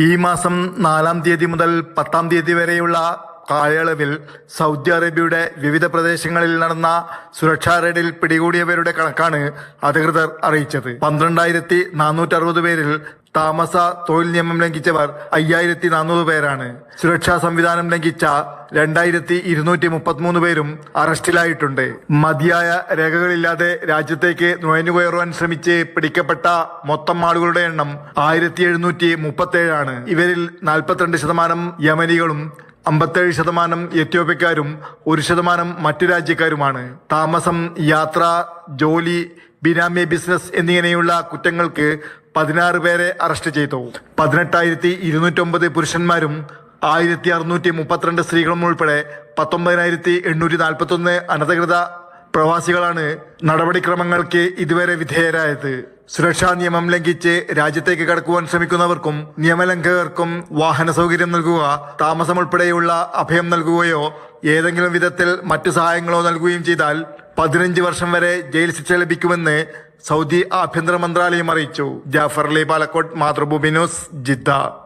ഈ മാസം 4-ാം തീയതി മുതൽ 10-ാം തീയതി വരെയുള്ള കാലയളവിൽ സൗദി അറേബ്യയുടെ വിവിധ പ്രദേശങ്ങളിൽ നടന്ന സുരക്ഷാ റെയ്ഡിൽ പിടികൂടിയവരുടെ കണക്കാണ് അധികൃതർ അറിയിച്ചത്. 12,460 പേരിൽ താമസ തൊഴിൽ നിയമം ലംഘിച്ചവർ 5,400 പേരാണ്. സുരക്ഷാ സംവിധാനം ലംഘിച്ച 2,233 പേരും അറസ്റ്റിലായിട്ടുണ്ട്. മതിയായ രേഖകളില്ലാതെ രാജ്യത്തേക്ക് നുഴഞ്ഞുകയറുവാൻ ശ്രമിച്ച് പിടിക്കപ്പെട്ട മൊത്തം ആളുകളുടെ എണ്ണം 1,737 ആണ്. ഇവരിൽ 42% യമനികളും 57% എത്യോപ്യക്കാരും 1% മറ്റു രാജ്യക്കാരുമാണ്. താമസം, യാത്ര, ജോലി, ബിനാമി ബിസിനസ് എന്നിങ്ങനെയുള്ള കുറ്റങ്ങൾക്ക് 16 പേരെ അറസ്റ്റ് ചെയ്തു. 18,209 പുരുഷന്മാരും 1,632 സ്ത്രീകളും ഉൾപ്പെടെ 19,841 അനധികൃത പ്രവാസികളാണ് നടപടിക്രമങ്ങൾക്ക് ഇതുവരെ വിധേയരായത്. സുരക്ഷാ നിയമം ലംഘിച്ച് രാജ്യത്തേക്ക് കടക്കുവാൻ ശ്രമിക്കുന്നവർക്കും നിയമലംഘകർക്കും വാഹന സൗകര്യം നൽകുക, താമസം ഉൾപ്പെടെയുള്ള അഭയം നൽകുകയോ ഏതെങ്കിലും വിധത്തിൽ മറ്റു സഹായങ്ങളോ നൽകുകയും ചെയ്താൽ 15 വർഷം വരെ ജയിൽ ശിക്ഷ ലഭിക്കുമെന്ന് സൗദി ആഭ്യന്തര മന്ത്രാലയം അറിയിച്ചു. Jafar Ali, Palakkode, Mathrubhumi news, Jeddah.